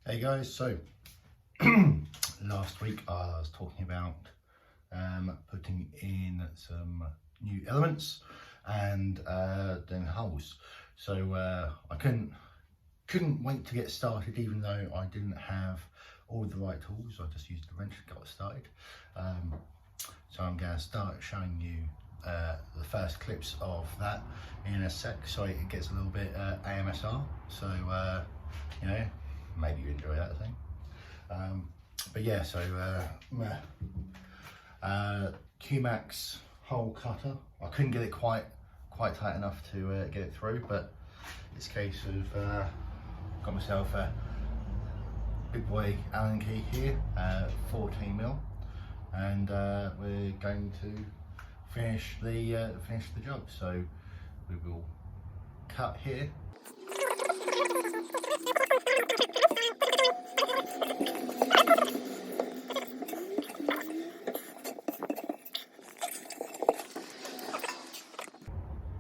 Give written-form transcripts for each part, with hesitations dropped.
Hey guys, so last week I was talking about putting in some new elements and doing holes. So I couldn't wait to get started, even though I didn't have all the right tools. I just used the wrench and got it started. So I'm going to start showing you the first clips of that in a sec, so it gets a little bit AMSR. So you know, maybe you enjoy that thing. But yeah, so QMax hole cutter. I couldn't get it quite tight enough to get it through, but it's a case of got myself a big boy Allen key here, 14mm, and we're going to finish the job. So we will cut here.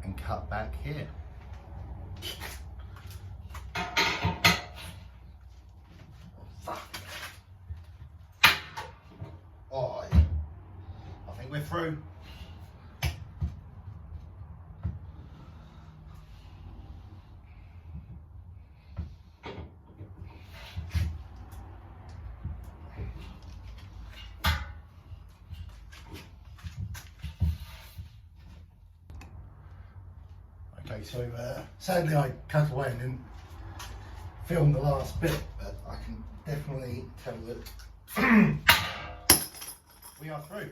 And cut back here. Oh, I think we're through. Okay, so sadly I cut away and didn't film the last bit, but I can definitely tell that we are through.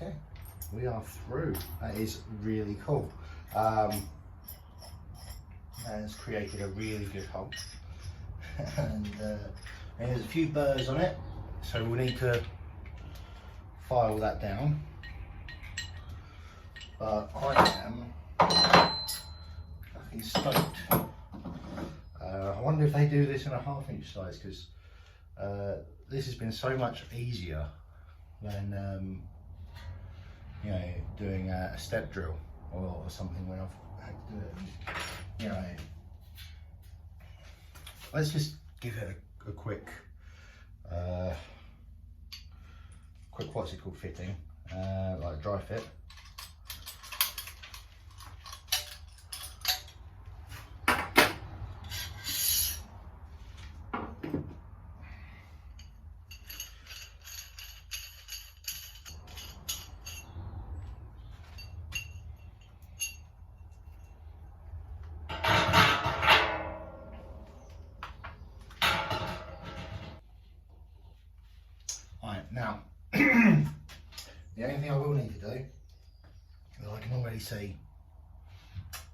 Okay, we are through. That is really cool. And it's created a really good hole. And there's a few burrs on it, so we'll need to file that down. But I am fucking stoked. I wonder if they do this in a 1/2 inch size, because this has been so much easier than you know, doing a step drill or something when I've had to do it. You know, let's just give it a quick what's it called, fitting, like dry fit. Now, the only thing I will need to do, that I can already see,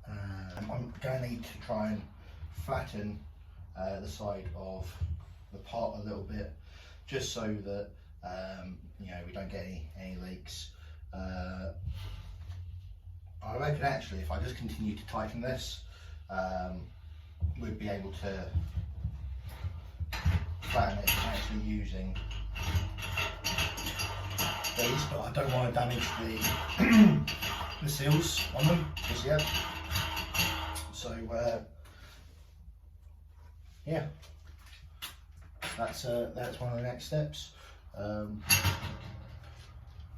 I'm going to need to try and flatten the side of the pot a little bit, just so that you know, we don't get any leaks. I reckon actually if I just continue to tighten this, we'd be able to flatten it actually using these, but I don't want to damage the seals on them just yet. So yeah, that's one of the next steps.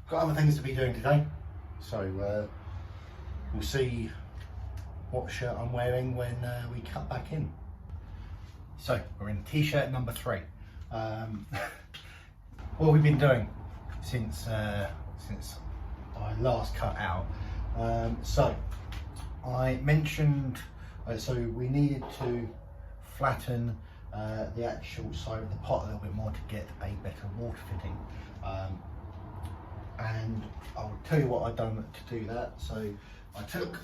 Got other things to be doing today, so we'll see what shirt I'm wearing when we cut back in. So we're in t-shirt number 3. What we've been doing since I last cut out. So I mentioned, so we needed to flatten the actual side of the pot a little bit more to get a better water fitting. And I'll tell you what I've done to do that. So I took,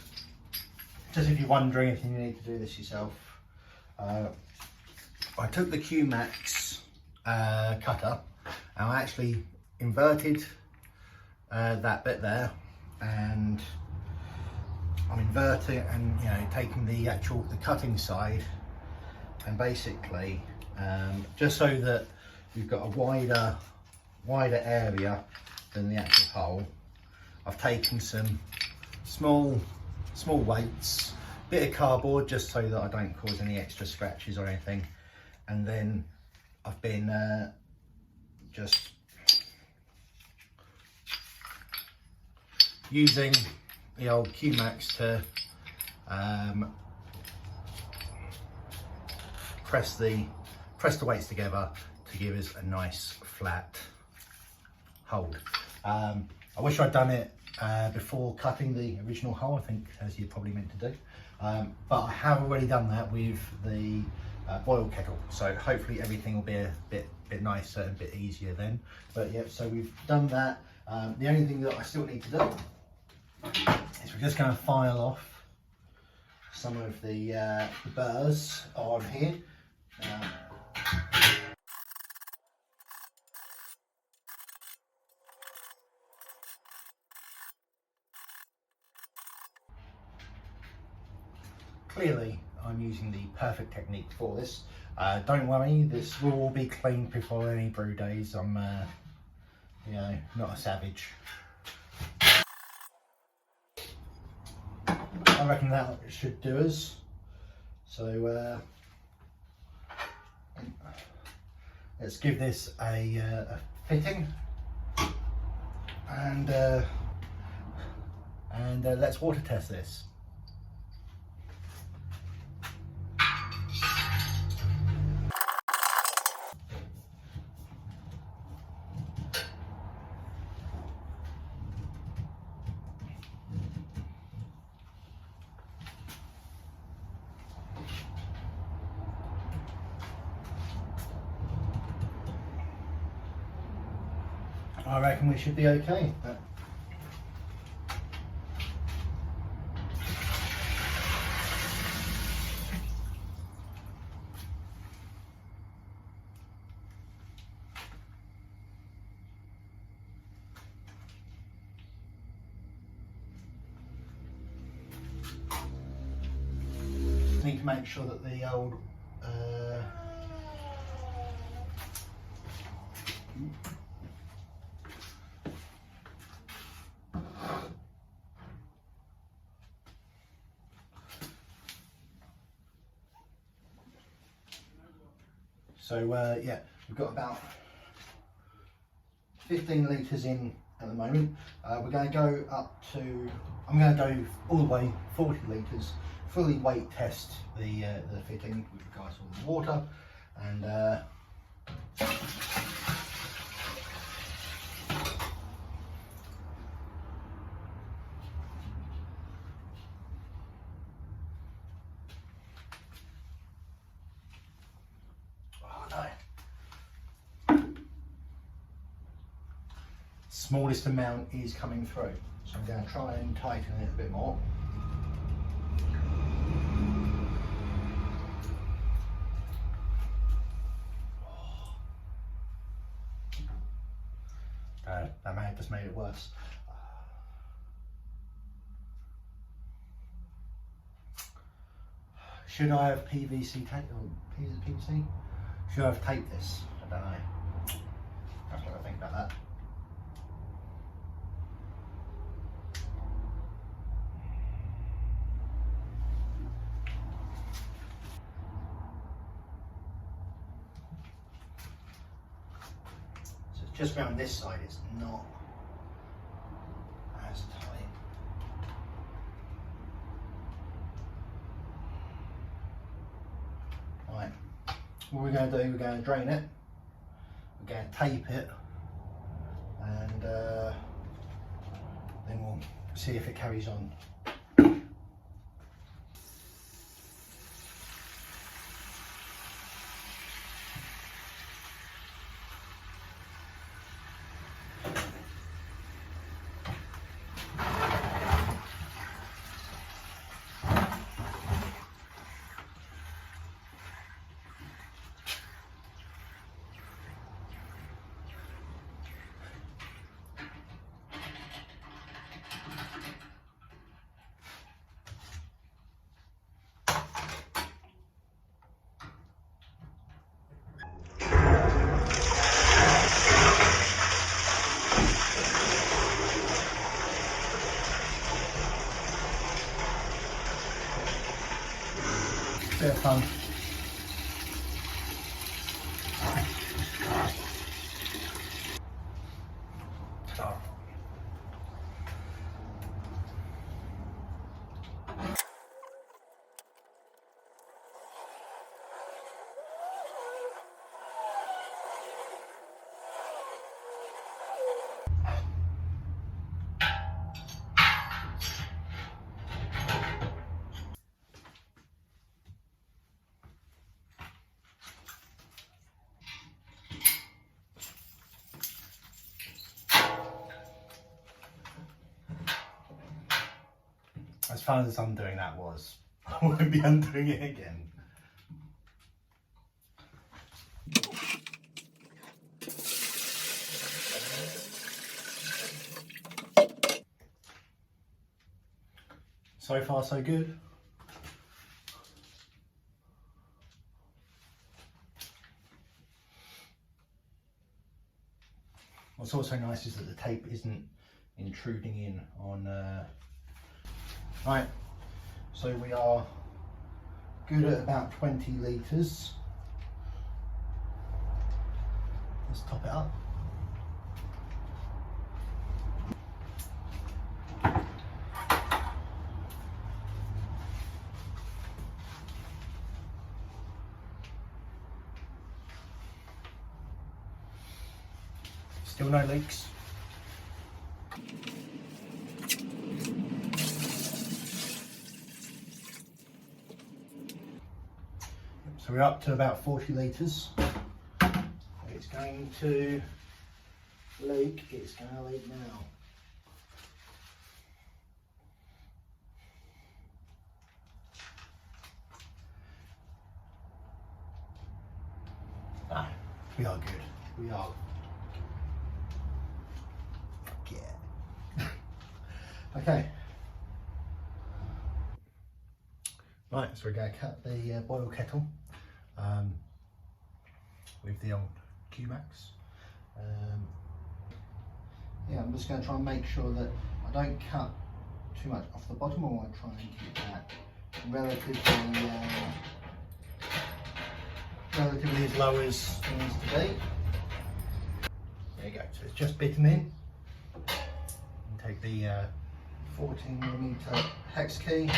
just if you're wondering if you need to do this yourself, I took the QMax cutter and I actually inverted that bit there, and I'm inverting and, you know, taking the cutting side, and basically just so that we've got a wider area than the actual hole, I've taken some small weights, bit of cardboard just so that I don't cause any extra scratches or anything, and then I've been just using the old Q-Max to press the weights together to give us a nice flat hold. I wish I'd done it before cutting the original hole, I think, as you're probably meant to do, but I have already done that with the boil kettle, so hopefully everything will be a bit nicer and a bit easier then. But yeah, so we've done that. The only thing that I still need to do is we're just going to file off some of the burrs on here. Clearly, I'm using the perfect technique for this. Don't worry, this will all be cleaned before any brew days. I'm, you know, not a savage. I reckon that should do us. So let's give this a fitting, and let's water test this. I reckon we should be okay. Need to make sure that the old yeah, we've got about 15 litres in at the moment. We're going to go up to, I'm going to go all the way 40 litres, fully weight test the fitting with regards to the water, and smallest amount is coming through, so I'm going to try and tighten it a bit more. That may have just made it worse. Should I have PVC tape, or PVC? Should I have taped this? I don't know. I have to think about that. Just around this side, it's not as tight. Right, what we're going to do, we're going to drain it, we're going to tape it, and then we'll see if it carries on. bit of fun. As fun as undoing that was, I won't be undoing it again. So far so good. What's also nice is that the tape isn't intruding in on right, so we are good at about 20 litres. Let's top it up. Still no leaks. So we're up to about 40 litres. It's going to leak, it's going to leak now. Ah, we are good, we are. Yeah. Okay. Right, so we're going to cut the boil kettle with the old Q-Max. Yeah, I'm just going to try and make sure that I don't cut too much off the bottom. I want to try and keep that relatively as low as it needs to be. There you go, so it's just bitten in. And take the 14mm hex key.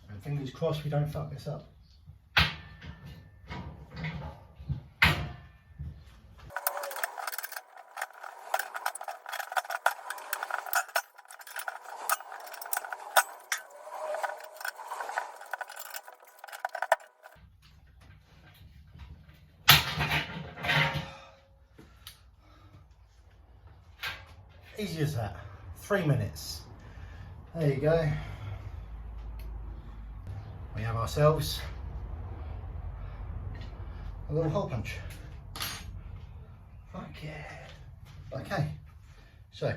And fingers crossed we don't fuck this up. Easy as that. 3 minutes. There you go. We have ourselves a little hole punch. Fuck yeah. Okay. So,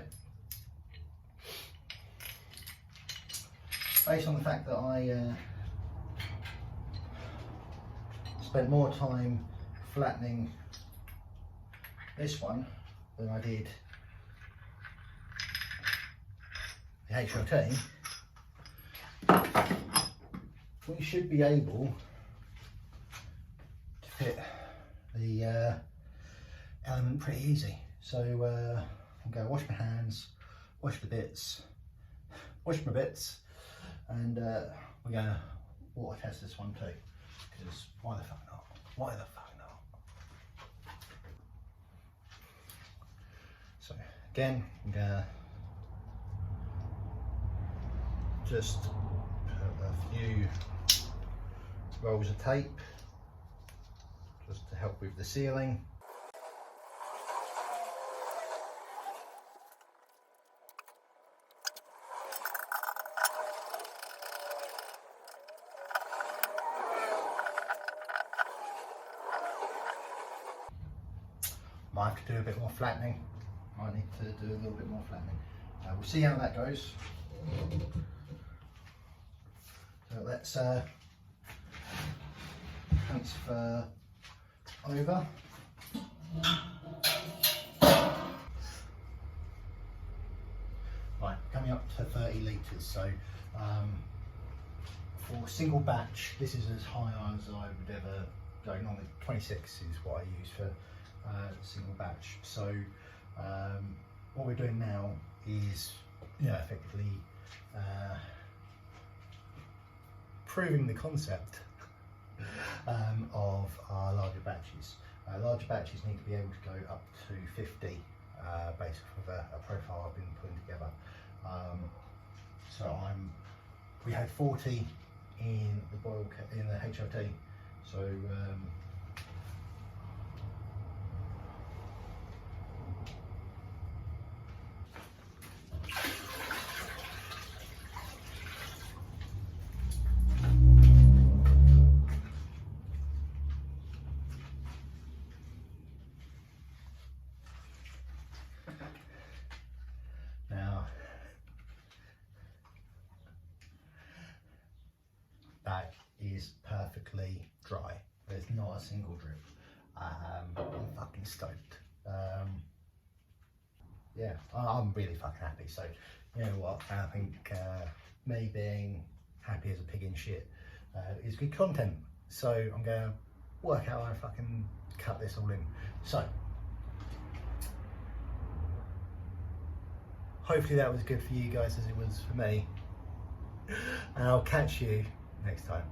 based on the fact that I spent more time flattening this one than I did the HLT, we should be able to fit the element pretty easy. So I'm going to wash my hands, wash my bits, and we're going to water test this one too, because why the fuck not? Why the fuck not? So again, I'm going to just put a few rolls of tape just to help with the sealing. Might have to do a bit more flattening. Might need to do a little bit more flattening. We'll see how that goes. So let's transfer over. Right, coming up to 30 litres. So for single batch, this is as high as I would ever go. Normally 26 is what I use for single batch. So what we're doing now is, effectively proving the concept of our larger batches. Larger batches need to be able to go up to 50 based off of a profile I've been putting together. So we had 40 in the HLT. So now that is perfectly dry. There's not a single drip. I'm fucking stoked. Yeah, I'm really fucking happy. So, you know what? I think me being happy as a pig in shit is good content. So I'm going to work out how I fucking cut this all in. So hopefully that was good for you guys as it was for me. And I'll catch you next time.